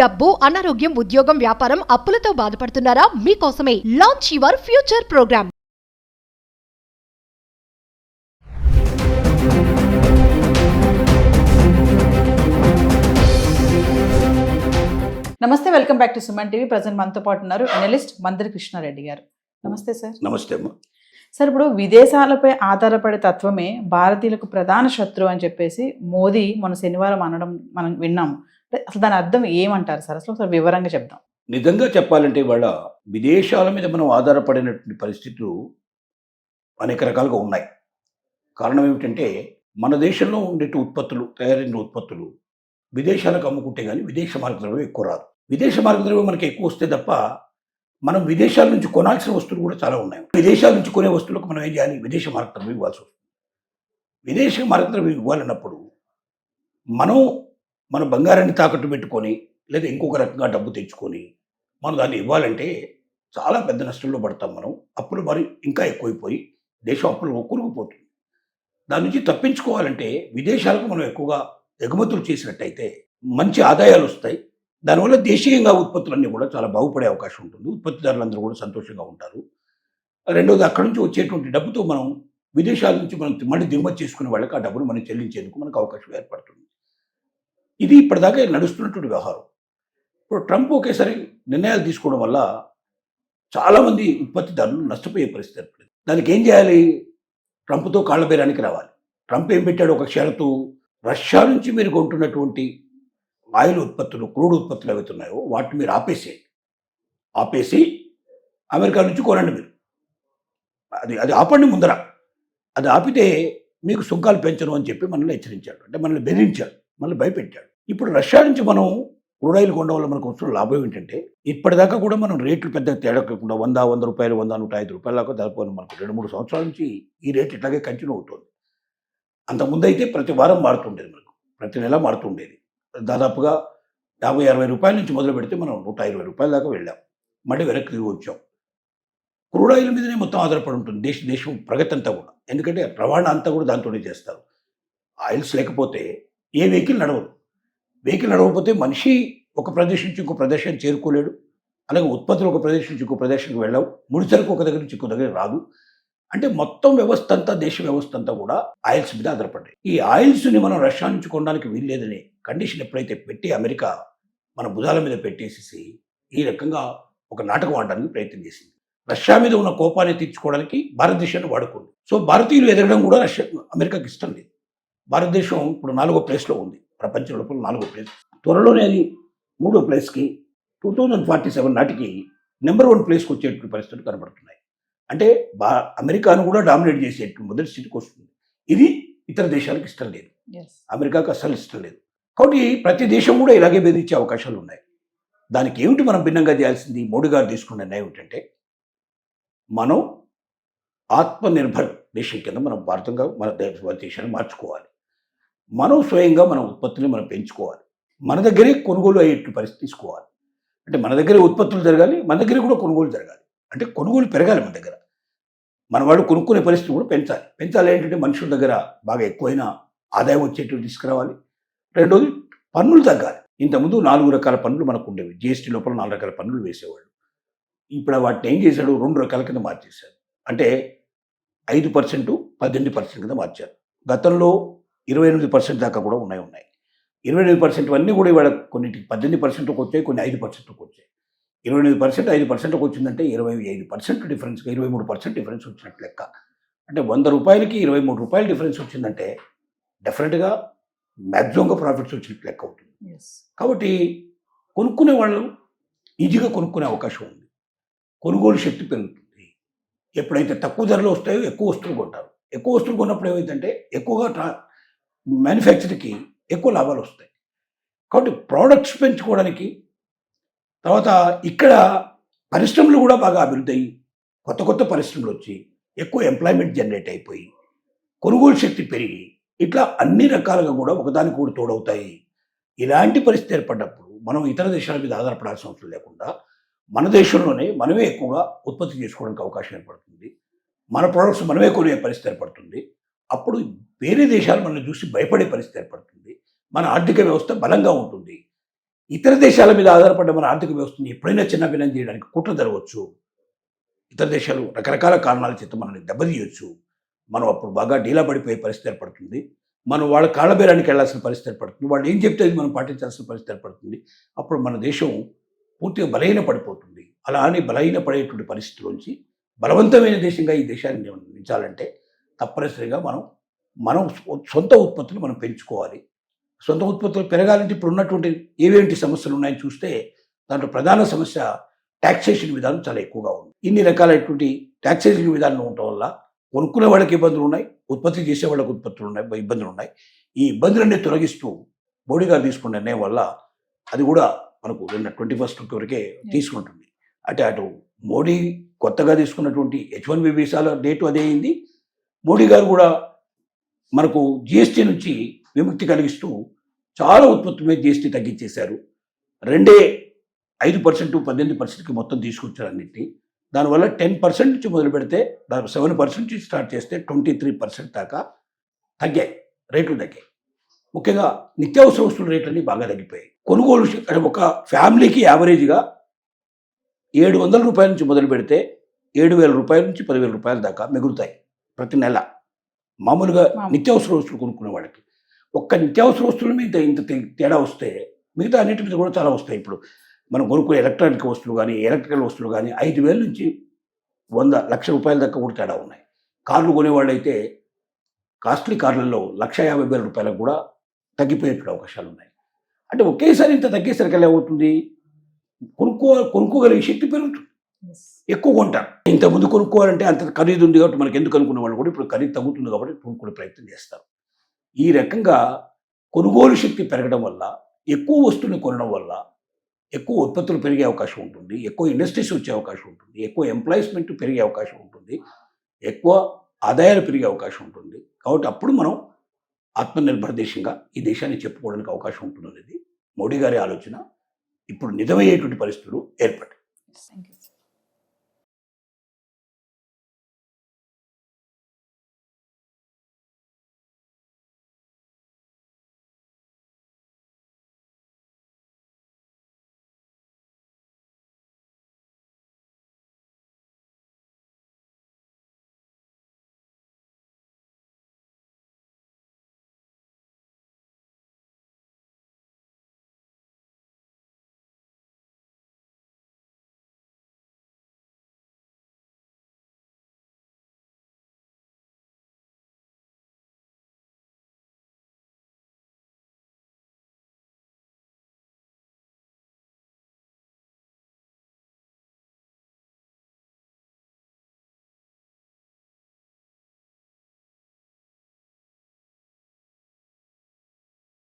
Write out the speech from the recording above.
డబ్బు, అనారోగ్యం, ఉద్యోగం, వ్యాపారం, అప్పులతో బాధపడుతున్నారా? మీకోసమే లాంచ్ యువర్ ఫ్యూచర్ ప్రోగ్రామ్. నమస్తే, welcome back to Suman TV. Present మనతో పాటు ఉన్నారు అనలిస్ట్ మందరి కృష్ణారెడ్డి గారు. నమస్తే సార్. నమస్తే అమ్మ. సార్, ఇప్పుడు విదేశాలపై ఆధారపడే తత్వమే భారతీయులకు ప్రధాన శత్రువు అని చెప్పేసి మోదీ మొన్న శనివారం అనడం మనం విన్నాము. అసలు దాని అర్థం ఏమంటారు సార్? అసలు ఒకసారి వివరంగా చెప్దాం. నిజంగా చెప్పాలంటే ఇవాళ విదేశాల మీద మనం ఆధారపడినటువంటి పరిస్థితులు అనేక రకాలుగా ఉన్నాయి. కారణం ఏమిటంటే మన దేశంలో ఉండే ఉత్పత్తులు, తయారైన ఉత్పత్తులు విదేశాలకు అమ్ముకుంటే కానీ విదేశ మార్గద్రవ్యం ఎక్కువ రాదు. విదేశ మార్గద్రవ్యం మనకి ఎక్కువ వస్తే తప్ప మనం విదేశాల నుంచి కొనాల్సిన వస్తువులు కూడా చాలా ఉన్నాయి. విదేశాల నుంచి కొనే వస్తువులకు మనం ఏం చేయాలి? విదేశ మార్గద్రవ్యం ఇవ్వాల్సి వస్తుంది. విదేశీ మార్గద్రవ్యం ఇవ్వాలన్నప్పుడు మనం మన బంగారాన్ని తాకట్టు పెట్టుకొని లేదా ఇంకొక రకంగా డబ్బు తెచ్చుకొని మనం దాన్ని ఇవ్వాలంటే చాలా పెద్ద నష్టంలో పడతాం. మనం అప్పులు మరి ఇంకా ఎక్కువైపోయి దేశం అప్పులు కూరుకుపోతుంది. దాని నుంచి తప్పించుకోవాలంటే విదేశాలకు మనం ఎక్కువగా ఎగుమతులు చేసినట్టయితే మంచి ఆదాయాలు వస్తాయి. దానివల్ల దేశీయంగా ఉత్పత్తులన్నీ కూడా చాలా బాగుపడే అవకాశం ఉంటుంది. ఉత్పత్తిదారులందరూ కూడా సంతోషంగా ఉంటారు. రెండోది, అక్కడి నుంచి వచ్చేటువంటి డబ్బుతో మనం విదేశాల నుంచి మనం మళ్ళీ దిగుమతి చేసుకునే వాళ్ళకి ఆ డబ్బును మనం చెల్లించేందుకు మనకు అవకాశం ఏర్పడుతుంది. ఇది ఇప్పటిదాకా నడుస్తున్నటువంటి వ్యవహారం. ఇప్పుడు ట్రంప్ ఒకేసారి నిర్ణయాలు తీసుకోవడం వల్ల చాలామంది ఉత్పత్తిదారులు నష్టపోయే పరిస్థితి ఏర్పడింది. దానికి ఏం చేయాలి? ట్రంప్తో కాళ్ళబేరానికి రావాలి. ట్రంప్ ఏం పెట్టాడు? ఒక షరతు, రష్యా నుంచి మీరు కొంటున్నటువంటి ఆయిల్ ఉత్పత్తులు, క్రూడ్ ఉత్పత్తులు ఏవైతే ఉన్నాయో వాటిని మీరు ఆపేసి అమెరికా నుంచి కొనండి. మీరు అది ఆపండి ముందర. అది ఆపితే మీకు సుంకాలు పెంచను అని చెప్పి మనల్ని హెచ్చరించాడు. అంటే మనల్ని బెదిరించాడు, మనల్ని భయపెట్టాడు. ఇప్పుడు రష్యా నుంచి మనం క్రూడ్ ఆయిల్ కొనడం వల్ల మనకు వస్తున్న లాభం ఏంటంటే ఇప్పటిదాకా కూడా మనం రేట్లు పెద్దగా తేడా కాకుండా 100 రూపాయలు, 100, 105 దాకా దాదాపు మనకు 2-3 సంవత్సరాల నుంచి ఈ రేట్ ఇట్లాగే కంటిన్యూ అవుతుంది. అంతకుముందు అయితే ప్రతి వారం మారుతుండేది, మనకు ప్రతి నెల మారుతుండేది. దాదాపుగా 50-60 రూపాయల నుంచి మొదలు పెడితే మనం 120 రూపాయల దాకా వెళ్ళాం. మళ్ళీ వెనక్కి తిరిగి వచ్చాం. క్రూడ్ ఆయిల్ మీదనే మొత్తం ఆధారపడి ఉంటుంది దేశం ప్రగతి అంతా కూడా. ఎందుకంటే రవాణా అంతా కూడా దాంతోనే చేస్తారు. ఆయిల్స్ లేకపోతే ఏ వెహికల్ నడవదు. వెహికల్ నడవకపోతే మనిషి ఒక ప్రదేశం నుంచి ఇంకో ప్రదేశానికి చేరుకోలేడు. అలాగే ఉత్పత్తులు ఒక ప్రదేశం నుంచి ఇంకో ప్రదేశానికి వెళ్ళవు. ముడిసరుకు ఒక దగ్గర నుంచి ఇంకో దగ్గర రాదు. అంటే మొత్తం వ్యవస్థ అంతా, దేశ వ్యవస్థ అంతా కూడా ఆయిల్స్ మీద ఆధారపడ్డాయి. ఈ ఆయిల్స్ని మనం రష్యా నుంచి కొనడానికి వీల్లేదనే కండిషన్ ఎప్పుడైతే పెట్టి అమెరికా మన భుజాల మీద పెట్టేసేసి ఈ రకంగా ఒక నాటకం ఆడడానికి ప్రయత్నం చేసింది. రష్యా మీద ఉన్న కోపాన్ని తీర్చుకోవడానికి భారతదేశాన్ని వాడుకుంది. సో భారతీయులు ఎదగడం కూడా అమెరికాకి ఇష్టం లేదు. భారతదేశం ఇప్పుడు 4వ ప్లేస్లో ఉంది, ప్రపంచంలో 4వ ప్లేస్. త్వరలోనే అది 3వ ప్లేస్కి 2047 నాటికి నెంబర్ 1 ప్లేస్కి వచ్చేటువంటి పరిస్థితులు కనబడుతున్నాయి. అంటే అమెరికాను కూడా డామినేట్ చేసేటువంటి మొదటి స్థితికి వస్తుంది. ఇది ఇతర దేశాలకు ఇష్టం లేదు, అమెరికాకు అస్సలు ఇష్టం లేదు. కాబట్టి ప్రతి దేశం కూడా ఇలాగే బెదిరించే అవకాశాలు ఉన్నాయి. దానికి ఏమిటి మనం భిన్నంగా చేయాల్సింది? మోడీ గారు తీసుకున్న నిర్ణయం ఏమిటంటే మనం ఆత్మనిర్భర్ దేశం కింద మనం మన దేశాన్ని మార్చుకోవాలి. మనం స్వయంగా మన ఉత్పత్తుల్ని మనం పెంచుకోవాలి. మన దగ్గరే కొనుగోలు అయ్యే పరిస్థితి తీసుకోవాలి. అంటే మన దగ్గరే ఉత్పత్తులు జరగాలి, మన దగ్గర కూడా కొనుగోలు జరగాలి. అంటే కొనుగోలు పెరగాలి. మన దగ్గర మన వాళ్ళు కొనుక్కునే పరిస్థితి కూడా పెంచాలి. ఏంటంటే మనుషుల దగ్గర బాగా ఎక్కువైన ఆదాయం వచ్చేట్టు తీసుకురావాలి. రెండోది, పన్నులు తగ్గాలి. ఇంతకుముందు 4 రకాల పన్నులు మనకు ఉండేవి. జిఎస్టీ లోపల 4 రకాల పన్నులు వేసేవాళ్ళు. ఇప్పుడు వాటిని ఏం చేశాడు? 2 రకాల కింద మార్చేశాడు. అంటే 5%, 18% కింద మార్చారు. గతంలో 28% దాకా కూడా ఉన్నాయి. 28% అన్నీ కూడా ఇవాళ కొన్నిటికి 18%కి వచ్చాయి, కొన్ని 5%కి వచ్చాయి. 28% 5%కి వచ్చిందంటే 25% డిఫరెన్స్, 23% డిఫరెన్స్ వచ్చినట్టు లెక్క. అంటే 100 రూపాయలకి 23 రూపాయలు డిఫరెన్స్ వచ్చిందంటే డెఫినెట్గా మ్యాక్సిమంగా ప్రాఫిట్స్ వచ్చినట్టు లెక్క అవుతుంది. కాబట్టి కొనుక్కునే వాళ్ళు ఈజీగా కొనుక్కునే అవకాశం ఉంది. కొనుగోలు శక్తి పెరుగుతుంది. ఎప్పుడైతే తక్కువ ధరలో వస్తాయో ఎక్కువ వస్తువులు కొంటారు. ఎక్కువ వస్తువులు కొన్నప్పుడు ఏమైందంటే ఎక్కువగా మ్యానుఫ్యాక్చర్కి ఎక్కువ లాభాలు వస్తాయి. కాబట్టి ప్రోడక్ట్స్ పెంచుకోవడానికి, తర్వాత ఇక్కడ పరిశ్రమలు కూడా బాగా అభివృద్ధి అయ్యి కొత్త పరిశ్రమలు వచ్చి ఎక్కువ ఎంప్లాయ్మెంట్ జనరేట్ అయిపోయి కొనుగోలు శక్తి పెరిగి ఇట్లా అన్ని రకాలుగా కూడా ఒకదానికి కూడా తోడవుతాయి. ఇలాంటి పరిస్థితి ఏర్పడ్డప్పుడు మనం ఇతర దేశాల మీద ఆధారపడాల్సిన అవసరం లేకుండా మన దేశంలోనే మనమే ఎక్కువగా ఉత్పత్తి చేసుకోవడానికి అవకాశం ఏర్పడుతుంది. మన ప్రోడక్ట్స్ మనమే కొనే పరిస్థితి ఏర్పడుతుంది. అప్పుడు వేరే దేశాలు మనల్ని చూసి భయపడే పరిస్థితి ఏర్పడుతుంది. మన ఆర్థిక వ్యవస్థ బలంగా ఉంటుంది. ఇతర దేశాల మీద ఆధారపడ్డ మన ఆర్థిక వ్యవస్థని ఎప్పుడైనా చిన్నభిన్నం చేయడానికి కుట్ర జరగవచ్చు. ఇతర దేశాలు రకరకాల కారణాల చేత మనల్ని దెబ్బతీయొచ్చు. మనం అప్పుడు బాగా డీలా పడిపోయే పరిస్థితి ఏర్పడుతుంది. మనం వాళ్ళ కాళ్ళబేరానికి వెళ్ళాల్సిన పరిస్థితి ఏర్పడుతుంది. వాళ్ళు ఏం చెప్తే అది మనం పాటించాల్సిన పరిస్థితి ఏర్పడుతుంది. అప్పుడు మన దేశం పూర్తిగా బలహీన పడిపోతుంది. అలా అని బలహీన పడేటువంటి పరిస్థితిలోంచి బలవంతమైన దేశంగా ఈ దేశాన్ని నిర్మించాలంటే తప్పనిసరిగా మనం సొంత ఉత్పత్తులు మనం పెంచుకోవాలి. సొంత ఉత్పత్తులు పెరగాలంటే ఇప్పుడు ఉన్నటువంటి ఏవేంటి సమస్యలు ఉన్నాయని చూస్తే దాంట్లో ప్రధాన సమస్య ట్యాక్సేషన్ విధానం చాలా ఎక్కువగా ఉంది. ఇన్ని రకాలైనటువంటి ట్యాక్సేషన్ విధానం ఉండటం వల్ల కొనుక్కునే వాళ్ళకి ఇబ్బందులు ఉన్నాయి, ఉత్పత్తి చేసే వాళ్ళకి ఇబ్బందులు ఉన్నాయి. ఈ ఇబ్బందులన్నీ తొలగిస్తూ మోడీ గారు తీసుకున్న నిర్ణయం వల్ల అది కూడా మనకు 21st వరకే తీసుకుంటుంది. అటు మోడీ కొత్తగా తీసుకున్నటువంటి H1B వీసాల డేటు అదే అయింది. మోడీ గారు కూడా మనకు జిఎస్టీ నుంచి విముక్తి కలిగిస్తూ చాలా ఉత్పత్తుల మీద జిఎస్టీ తగ్గించేశారు. 5% 18%కి మొత్తం తీసుకొచ్చారు అన్నింటినీ. దానివల్ల 10% నుంచి మొదలు పెడితే దాని 7% నుంచి స్టార్ట్ చేస్తే 23% దాకా రేట్లు తగ్గాయి. ముఖ్యంగా నిత్యావసర వస్తువుల రేట్లన్నీ బాగా తగ్గిపోయాయి. కొనుగోలు ఒక ఫ్యామిలీకి యావరేజ్గా 700 రూపాయల నుంచి మొదలు పెడితే 7,000 రూపాయల నుంచి 10,000 రూపాయల దాకా మిగులుతాయి ప్రతి నెల మామూలుగా నిత్యావసర వస్తువులు కొనుక్కునే వాళ్ళకి. ఒక్క నిత్యావసర వస్తువుల మీద ఇంత తేడా వస్తే మిగతా అన్నింటి మీద కూడా చాలా వస్తాయి. ఇప్పుడు మనం కొనుక్కునే ఎలక్ట్రానిక్ వస్తువులు కానీ ఎలక్ట్రికల్ వస్తువులు కానీ 5,000 నుంచి 100 లక్ష రూపాయల దాకా కూడా తేడా ఉన్నాయి. కార్లు కొనేవాళ్ళు అయితే కాస్ట్లీ కార్లలో 1,50,000 రూపాయలకు కూడా తగ్గిపోయే అవకాశాలు ఉన్నాయి. అంటే ఒకేసారి ఇంత తగ్గేసరికి ఎలా అవుతుంది? కొనుక్కోగలిగే శక్తి పెరుగుతుంది, ఎక్కువ కొంటారు. ఇంతకుముందు కొనుక్కోవాలంటే అంత ఖరీదు ఉంది కాబట్టి మనకి ఎందుకు అనుకునే వాళ్ళు కూడా ఇప్పుడు ఖరీదు తగ్గుతుంది కాబట్టి కొనుక్కునే ప్రయత్నం చేస్తారు. ఈ రకంగా కొనుగోలు శక్తి పెరగడం వల్ల, ఎక్కువ వస్తువులు కొనడం వల్ల ఎక్కువ ఉత్పత్తులు పెరిగే అవకాశం ఉంటుంది, ఎక్కువ ఇండస్ట్రీస్ వచ్చే అవకాశం ఉంటుంది, ఎక్కువ ఎంప్లాయ్మెంట్ పెరిగే అవకాశం ఉంటుంది, ఎక్కువ ఆదాయాలు పెరిగే అవకాశం ఉంటుంది. కాబట్టి అప్పుడు మనం ఆత్మనిర్భర దేశంగా ఈ దేశాన్ని చెప్పుకోవడానికి అవకాశం ఉంటుంది అనేది మోడీ గారి ఆలోచన. ఇప్పుడు నిజమయ్యేటువంటి పరిస్థితులు ఏర్పడ్డాయి.